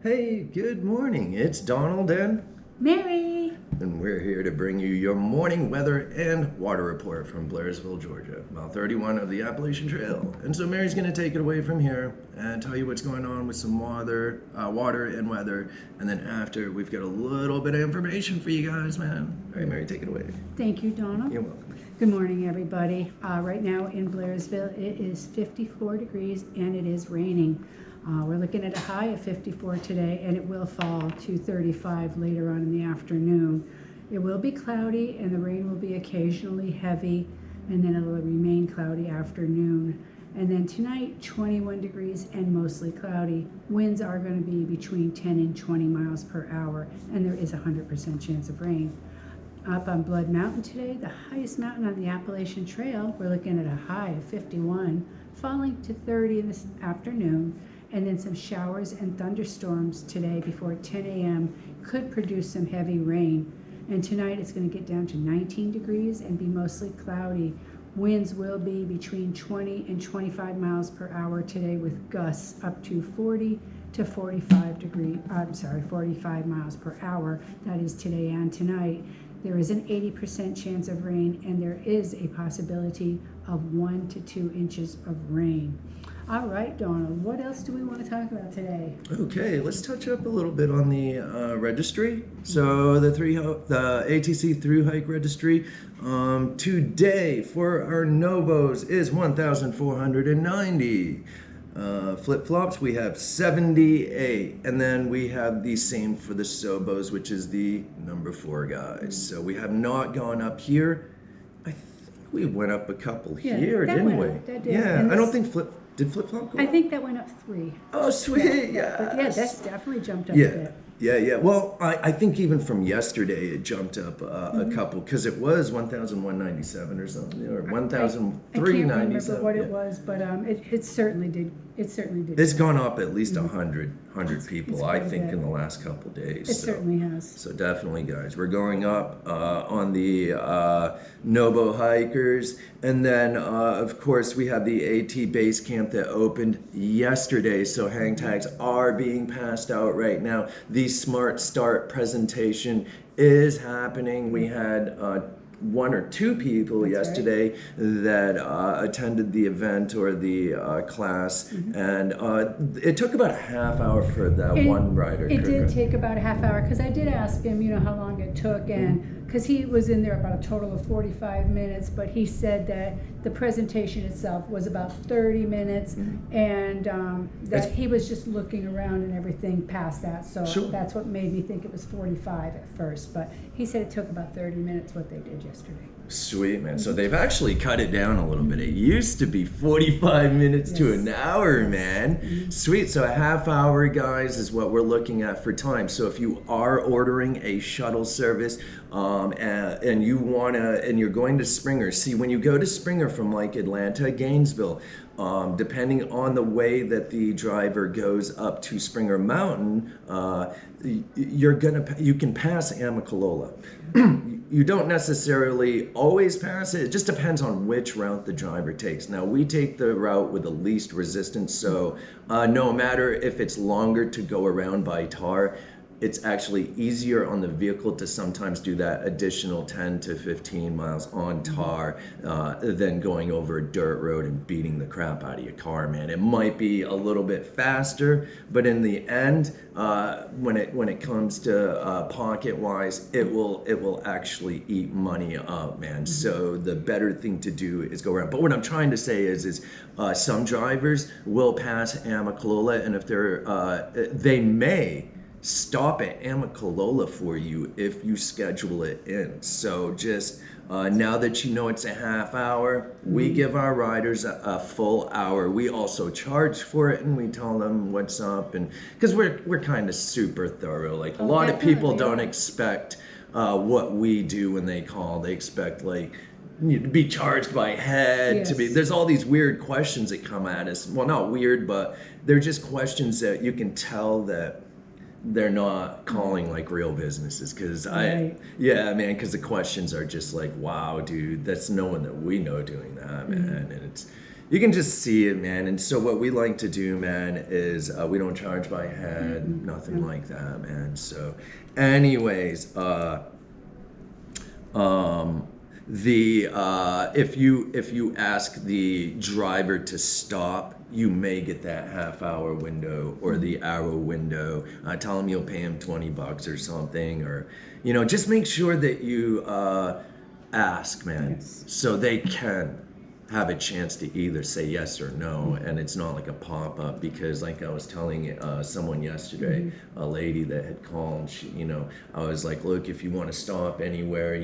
Hey, good morning. It's Donald Mary! and we're here to bring you your morning weather and water report from Blairsville, Georgia, mile 31 of the Appalachian Trail. And so Mary's going to take it away from here and tell you what's going on with some water and weather. And then after, we've got a little bit of information for you guys, man. All right, Mary, take it away. Thank you, Donald. You're welcome. Good morning, everybody. Right now in Blairsville, it is 54 degrees and it is raining. We're looking at a high of 54 today, and it will fall to 35 later on in the afternoon. It will be cloudy, and the rain will be occasionally heavy, and then it'll remain cloudy afternoon. And then tonight, 21 degrees and mostly cloudy. Winds are going to be between 10 and 20 miles per hour, and there is a 100% chance of rain. Up on Blood Mountain today, the highest mountain on the Appalachian Trail, we're looking at a high of 51, falling to 30 in this afternoon. And then some showers and thunderstorms today before 10 a.m. could produce some heavy rain. And tonight it's going to get down to 19 degrees and be mostly cloudy. Winds will be between 20 and 25 miles per hour today, with gusts up to 40 to 45 miles per hour. That is today and tonight. There is an 80% chance of rain, and there is a possibility of 1 to 2 inches of rain. All right, Donald, what else do we want to talk about today? Okay, let's touch up a little bit on the registry. So the ATC through hike registry today for our Novos is 1,490. Flip-flops, we have 78, and then we have the same for the Sobos, which is the number 4 guys. So we have not gone up here. I think we went up a couple here, didn't we? That did. Yeah, I don't think did flip-flop go I up? think that went up 3. Oh, sweet, Yeah, but yeah, that's definitely jumped up a Yeah, bit. yeah. Well, I think even from yesterday it jumped up a couple, because it was 1,197 or something, or I can't 1,397. remember what it was, but it certainly did. It certainly did. It's gone up at least 100 people, it's I quite a think, bit. in the last couple days. It certainly has. So definitely, guys, we're going up on the Nobo hikers, and then of course we have the AT base camp that opened yesterday. So hang tags are being passed out right now. The Smart Start presentation is happening. We had 1 or 2 people That's yesterday that attended the event or the class, and it took about a half hour for that one rider. It did take about a half hour, because I did ask him, how long it took, and because he was in there about a total of 45 minutes, but he said that the presentation itself was about 30 minutes, and that he was just looking around and everything past that, so Sure. that's what made me think it was 45 at first, but he said it took about 30 minutes what they did yesterday. Sweet, man. So they've actually cut it down a little bit. It used to be 45 minutes to Yes. an hour, man. Sweet. So a half hour, guys, is what we're looking at for time. So if you are ordering a shuttle service and you and you're going to Springer, see, when you go to Springer from like Atlanta, Gainesville, depending on the way that the driver goes up to Springer Mountain, you can pass Amicalola. You don't necessarily always pass it. It just depends on which route the driver takes. Now, we take the route with the least resistance, so no matter if it's longer to go around by tar, it's actually easier on the vehicle to sometimes do that additional 10 to 15 miles on tar than going over a dirt road and beating the crap out of your car, man. It might be a little bit faster, but in the end, when it comes to pocket-wise, it will actually eat money up, man. So the better thing to do is go around. But what I'm trying to say is some drivers will pass Amicalola, and if they may stop at Amicalola for you if you schedule it in. So just now that you know it's a half hour, we give our riders a full hour. We also charge for it, and we tell them what's up, and because we're kind of super thorough. Like a lot of people don't expect what we do when they call. They expect like to be charged by head, to be, there's all these weird questions that come at us. Well, not weird, but they're just questions that you can tell that they're not calling like real businesses, because because the questions are just like, wow, dude, that's no one that we know doing that, man. And you can just see it, man. And so what we like to do, man, is we don't charge by head, nothing like that, man. So, anyways, if you ask the driver to stop, you may get that half-hour window or the hour window. Tell him you'll pay him $20 or something, or just make sure that you ask, man, Yes. so they can have a chance to either say yes or no, and it's not like a pop-up. Because like I was telling someone yesterday, a lady that had called, she, I was like, look, if you want to stop anywhere,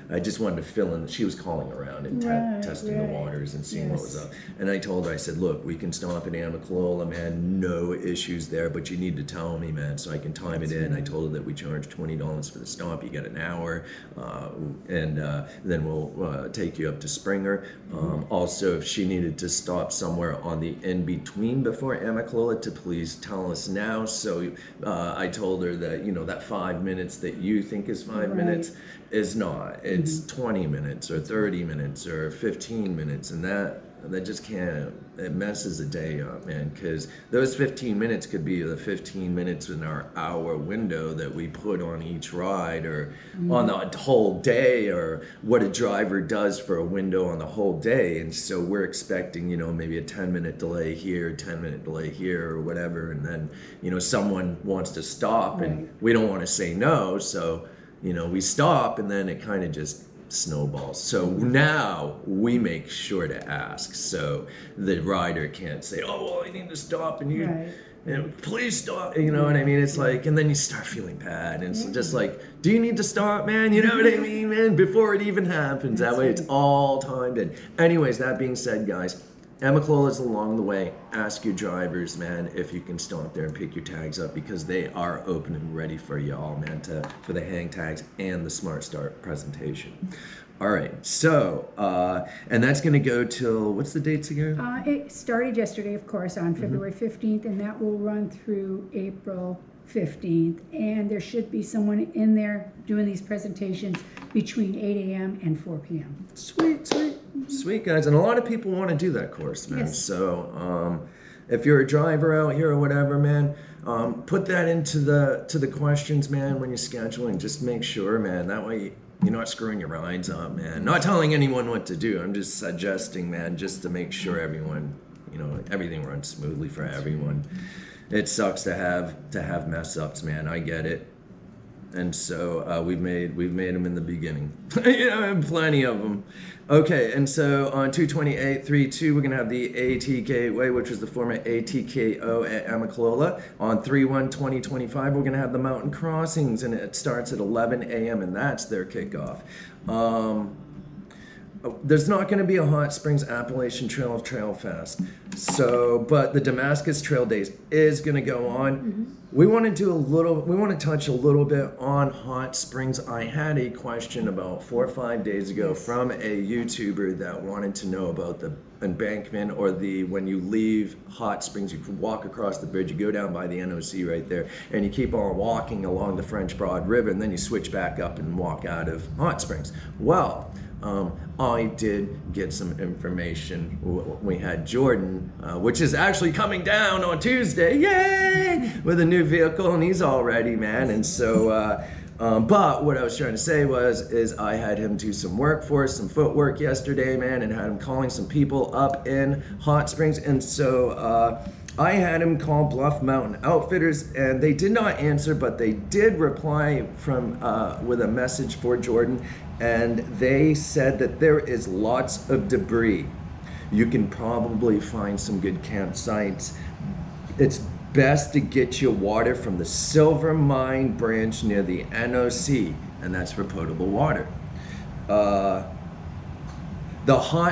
I just wanted to fill in. She was calling around and testing the waters and seeing what was up. And I told her, I said, look, we can stop at Amicalola, man, no issues there, but you need to tell me, man, so I can time it in. I told her that we charge $20 for the stop. You get an hour, and then we'll take you up to Springer. Also, if she needed to stop somewhere on the in-between before Amicalola, to please tell us now. So I told her that, that 5 minutes that you think is 5 minutes is not. It's 20 minutes or 30 minutes or 15 minutes, and that just can't, it messes a day up, man, because those 15 minutes could be the 15 minutes in our hour window that we put on each ride, or on the whole day, or what a driver does for a window on the whole day. And so we're expecting, maybe a 10-minute delay here, 10-minute delay here, or whatever, and then, someone wants to stop, and we don't want to say no, so, we stop, and then it kind of just snowballs. So now we make sure to ask, so the rider can't say, oh, well, I need to stop, and you please stop, you know what I mean? It's like, and then you start feeling bad, and it's just like, do you need to stop, man? You know what I mean, man? Before it even happens. That way it's all timed in. Anyways, that being said, guys, Amicalola is along the way. Ask your drivers, man, if you can stop there and pick your tags up, because they are open and ready for y'all, man, for the hang tags and the Smart Start presentation. All right, so, and that's going to go till, what's the dates again? It started yesterday, of course, on February 15th, and that will run through April 15th. And there should be someone in there doing these presentations between 8 a.m. and 4 p.m. Sweet, guys. And a lot of people want to do that course, man. Yes. So if you're a driver out here or whatever, man, put that into the questions, man, when you're scheduling. Just make sure, man, that way you're not screwing your rides up, man. Not telling anyone what to do. I'm just suggesting, man, just to make sure everyone, everything runs smoothly for everyone. It sucks to have mess ups, man. I get it. And so we've made them in the beginning, and plenty of them. Okay, and so on 228.32, we're gonna have the AT Gateway, which was the former ATKO at Amicalola. On 3/1/2025, we're gonna have the Mountain Crossings, and it starts at 11 a.m. and that's their kickoff. There's not going to be a Hot Springs Appalachian Trail Fest. So, but the Damascus Trail Days is going to go on. We want to touch a little bit on Hot Springs. I had a question about 4 or 5 days ago from a YouTuber that wanted to know about the embankment, or when you leave Hot Springs, you walk across the bridge, you go down by the NOC right there, and you keep on walking along the French Broad River, and then you switch back up and walk out of Hot Springs. Well, I did get some information. We had Jordan, which is actually coming down on Tuesday, yay, with a new vehicle, and he's all ready, man. And so, but what I was trying to say is I had him do some work for us, some footwork yesterday, man, and had him calling some people up in Hot Springs. And so I had him call Bluff Mountain Outfitters, and they did not answer, but they did reply with a message for Jordan, and they said that there is lots of debris. You can probably find some good campsites. It's best to get your water from the Silver Mine branch near the NOC, and that's for potable water.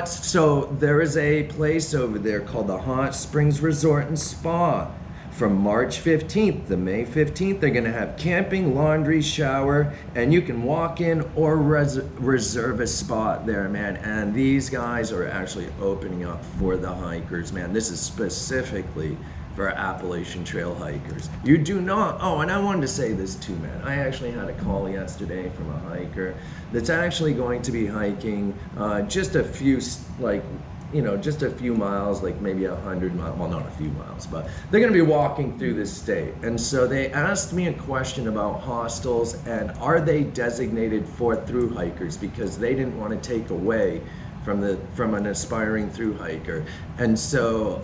So there is a place over there called the Hot Springs Resort and Spa. From March 15th to May 15th, they're gonna have camping, laundry, shower, and you can walk in or reserve a spot there, man. And these guys are actually opening up for the hikers, man. This is specifically for Appalachian Trail hikers. You do not, and I wanted to say this too, man. I actually had a call yesterday from a hiker that's actually going to be hiking just a few, just a few miles, like maybe 100 miles, well, not a few miles, but they're going to be walking through this state. And so they asked me a question about hostels and are they designated for through hikers, because they didn't want to take away from an aspiring through hiker. And so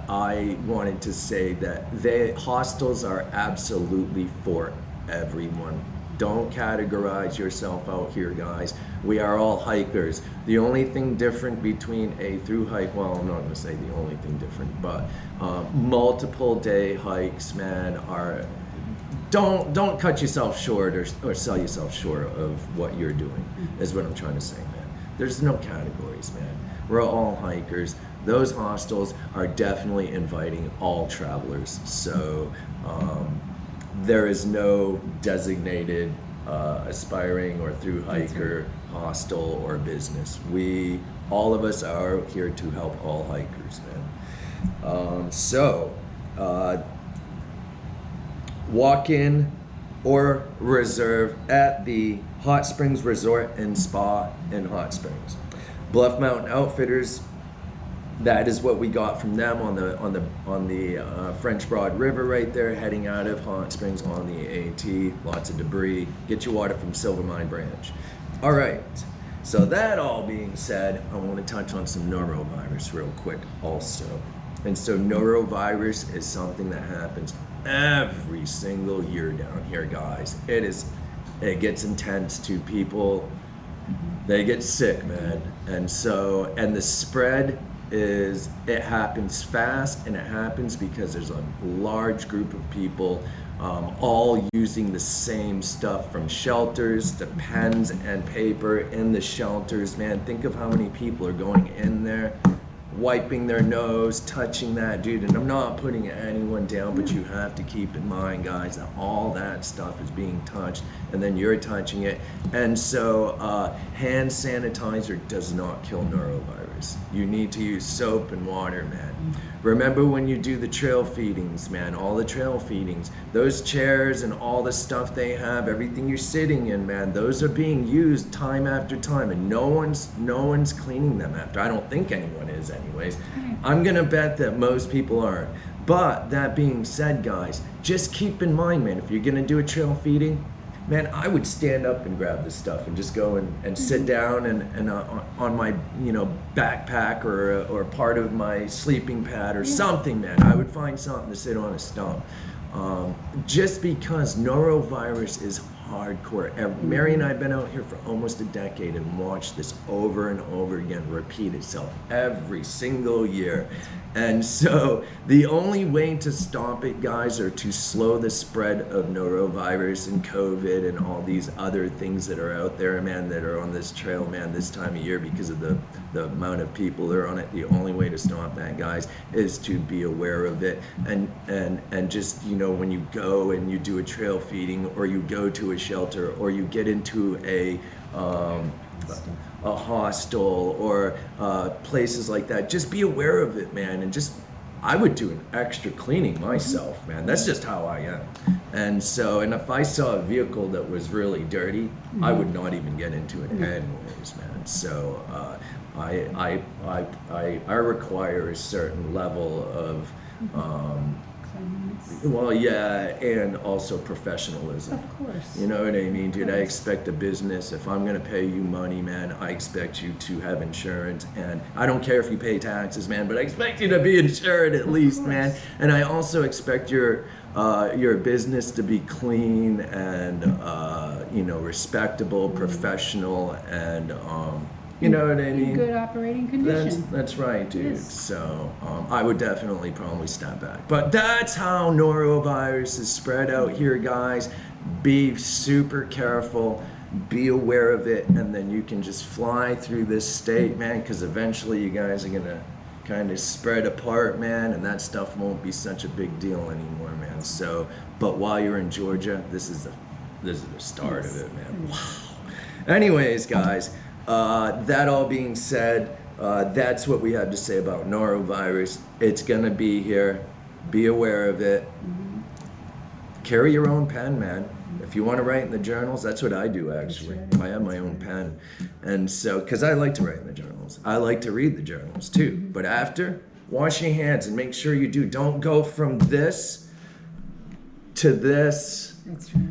I wanted to say that hostels are absolutely for everyone. Don't categorize yourself out here, guys. We are all hikers. The only thing different between a through hike, well, I'm not going to say the only thing different, but multiple day hikes, man, are, don't cut yourself short or sell yourself short of what you're doing, is what I'm trying to say, man. There's no categories, man. We're all hikers. Those hostels are definitely inviting all travelers. So there is no designated aspiring or through hiker, hostel, or business. All of us are here to help all hikers, man. Walk in or reserve at the Hot Springs Resort and Spa in Hot Springs. Bluff Mountain Outfitters, that is what we got from them on the French Broad River right there, heading out of Hot Springs on the AT. Lots of debris. Get your water from Silvermine Branch. All right. So that all being said, I want to touch on some norovirus real quick also. And so norovirus is something that happens every single year down here, guys. It gets intense to people. They get sick, man. And the spread it happens fast, and it happens because there's a large group of people all using the same stuff, from shelters to pens and paper in the shelters, man. Think of how many people are going in there, wiping their nose, touching that, dude. And I'm not putting anyone down, but you have to keep in mind, guys, that all that stuff is being touched, and then you're touching it. And so hand sanitizer does not kill norovirus. You need to use soap and water, man. Remember when you do the trail feedings, man, all the trail feedings, those chairs and all the stuff they have, everything you're sitting in, man, those are being used time after time, and no one's cleaning them after. I don't think anyone is anyways. I'm gonna bet that most people aren't. But that being said, guys, just keep in mind, man, if you're gonna do a trail feeding, man, I would stand up and grab this stuff and just go and sit down and on my backpack or part of my sleeping pad or something, man. I would find something to sit on a stump. Just because norovirus is hardcore. Mary and I have been out here for almost a decade and watched this over and over again repeat itself every single year. And so the only way to stop it, guys, or to slow the spread of norovirus and COVID and all these other things that are out there, man, that are on this trail, man, this time of year, because of the amount of people that are on it, the only way to stop that, guys, is to be aware of it. And just, when you go and you do a trail feeding, or you go to a shelter, or you get into a hostel or places like that, just be aware of it, man. And I would do an extra cleaning myself, man. That's just how I am. And if I saw a vehicle that was really dirty, I would not even get into it anyways, man. So I require a certain level of and also professionalism. Of course. You know what I mean, dude? I expect a business, if I'm gonna pay you money, man, I expect you to have insurance, and I don't care if you pay taxes, man, but I expect you to be insured at least, man. And I also expect your business to be clean and respectable, professional, and you know what I mean? In good operating condition. That's right, dude. Yes. So I would definitely probably step back. But that's how norovirus is spread out here, guys. Be super careful. Be aware of it, and then you can just fly through this state, man, because eventually you guys are going to kind of spread apart, man, and that stuff won't be such a big deal anymore, man. So, but while you're in Georgia, this is the start of it, man. Wow. Anyways, guys, that all being said, that's what we have to say about norovirus. It's gonna be here. Be aware of it. carry your own pen, man. If you want to write in the journals, that's what I do actually. That's right. I have my own pen. And so, because I like to write in the journals, I like to read the journals too. But after, wash your hands and make sure you do. Don't go from this to this That's right.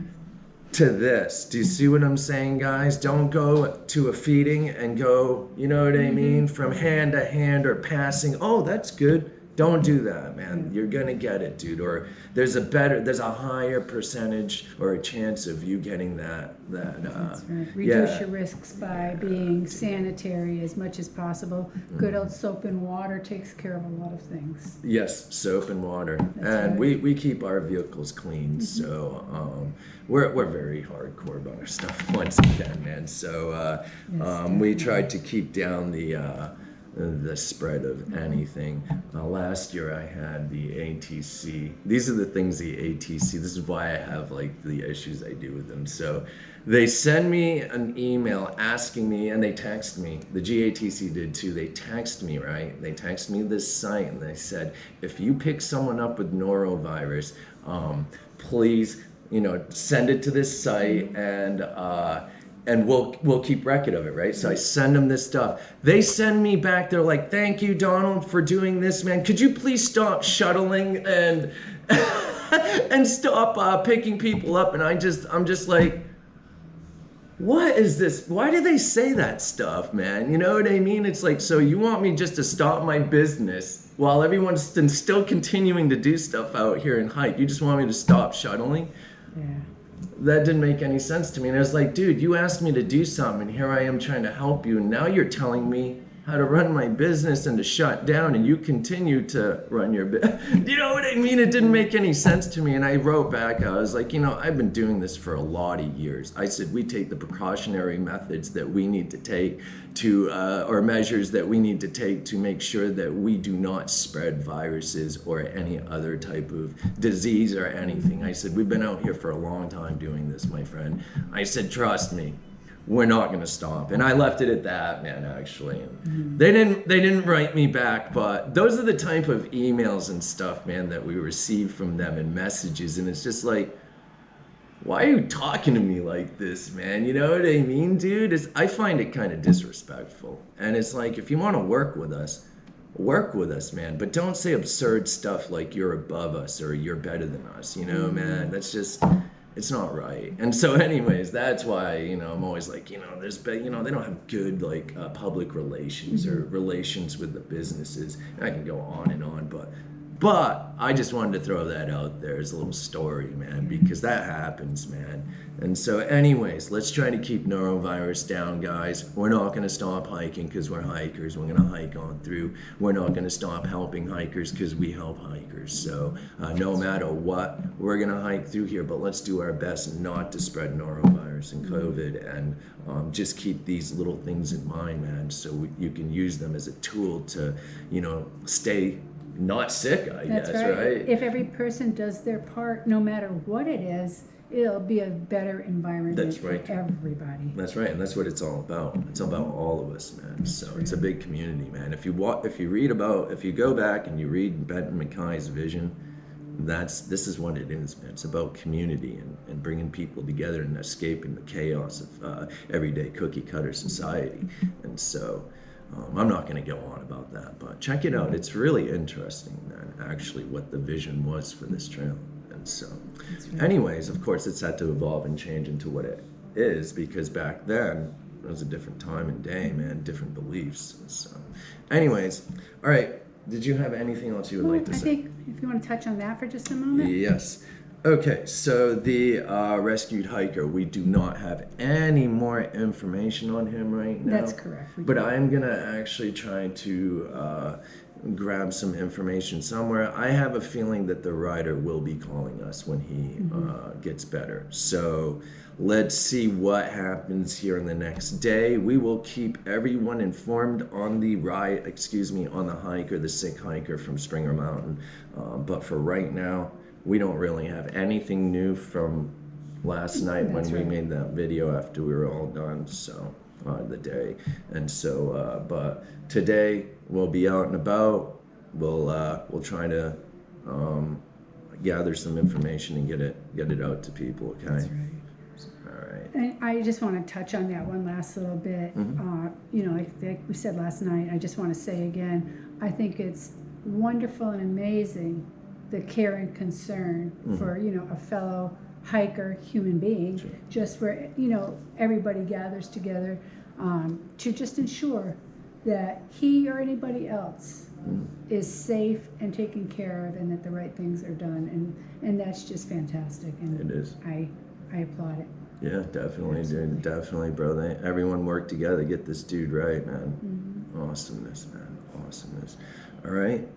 to this. Do you see what I'm saying, guys? Don't go to a feeding and go, you know what I mean, from hand to hand or passing. Oh, that's good. Don't do that, man. You're gonna get it, dude. Or there's a higher percentage or a chance of you getting that. That's right. Reduce your risks by being sanitary as much as possible. Good old soap and water takes care of a lot of things. Yes, soap and water, That's and right. we keep our vehicles clean. So we're very hardcore about our stuff. Once again, man. So we tried to keep down the spread of anything. Last year I had the ATC. These are the things the ATC, this is why I have like the issues I do with them. So they send me an email asking me, and they text me, the GATC did too, they text me, right? They text me this site and they said, if you pick someone up with norovirus, please, send it to this site and we'll keep record of it, right? So I send them this stuff. They send me back, they're like, thank you, Donald, for doing this, man. Could you please stop shuttling and and stop picking people up? And I'm just like, what is this? Why do they say that stuff, man? You know what I mean? It's like, so you want me just to stop my business while everyone's still continuing to do stuff out here and hike? You just want me to stop shuttling? Yeah. That didn't make any sense to me. And I was like, dude, you asked me to do something, and here I am trying to help you, and now you're telling me how to run my business and to shut down, and you continue to run your business. You know what I mean? It didn't make any sense to me. And I wrote back, I was like, I've been doing this for a lot of years. I said, we take the precautionary methods that we need to take to, or measures that we need to take to make sure that we do not spread viruses or any other type of disease or anything. I said, we've been out here for a long time doing this, my friend. I said, trust me, we're not going to stop. And I left it at that, man, actually. And they didn't write me back, but those are the type of emails and stuff, man, that we receive from them and messages. And it's just like, why are you talking to me like this, man? You know what I mean, dude? I find it kind of disrespectful. And it's like, if you want to work with us, man. But don't say absurd stuff like you're above us or you're better than us, man. That's just, it's not right. And so anyways, that's why, I'm always like, there's been, they don't have good like public relations or relations with the businesses. And I can go on and on, but I just wanted to throw that out there as a little story, man, because that happens, man. And so anyways, let's try to keep norovirus down, guys. We're not going to stop hiking because we're hikers. We're going to hike on through. We're not going to stop helping hikers because we help hikers. So no matter what, we're going to hike through here, but let's do our best not to spread norovirus and COVID, and just keep these little things in mind, man, so you can use them as a tool to, stay not sick, I That's guess, right. right? If every person does their part, no matter what it is, it'll be a better environment That's for right. everybody. That's right, and that's what it's all about. It's about all of us, man. So it's a big community, man. If you go back and you read Benton MacKay's vision, this is what it is, man. It's about community and bringing people together and escaping the chaos of everyday cookie cutter society. And so I'm not going to go on about that, but check it out. It's really interesting, man, actually, what the vision was for this trail. And so anyways, of course, it's had to evolve and change into what it is, because back then it was a different time and day, man, different beliefs. So anyways, all right, did you have anything else you would like to say? I think if you want to touch on that for just a moment. Yes. Okay, so the rescued hiker, we do not have any more information on him right now. That's correct. But I am going to actually try to grab some information somewhere. I have a feeling that the rider will be calling us when he gets better. So let's see what happens here in the next day. We will keep everyone informed on the on the hiker, the sick hiker from Springer Mountain. But for right now, we don't really have anything new from last night when we made that video after we were all done, so the day. And so, but today we'll be out and about. We'll try to gather some information and get it out to people. Okay. That's right. All right. And I just want to touch on that one last little bit. You know, like we said last night, I just want to say again, I think it's wonderful and amazing the care and concern for, you know, a fellow hiker, human being, just where, you know, everybody gathers together to just ensure that he or anybody else is safe and taken care of and that the right things are done. And that's just fantastic. And It is. I applaud it. Yeah, definitely, dude. Definitely, bro. Everyone worked together to get this dude right, man. Awesomeness, man. Awesomeness. All right.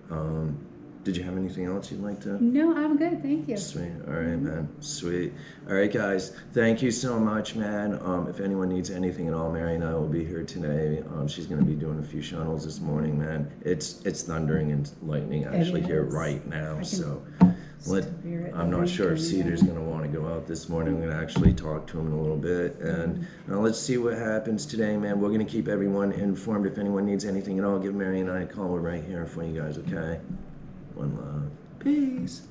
Did you have anything else you'd like to? No, I'm good. Thank you. Sweet. All right, man. Sweet. All right, guys. Thank you so much, man. If anyone needs anything at all, Mary and I will be here today. She's going to be doing a few shuttles this morning, man. It's thundering and lightning actually here is. right now. So I'm the not sure if rain Cedar's going to want to go out this morning. I'm going to actually talk to him in a little bit. And let's see what happens today, man. We're going to keep everyone informed. If anyone needs anything at all, give Mary and I a call. We're right here for you guys, okay? One love. Peace.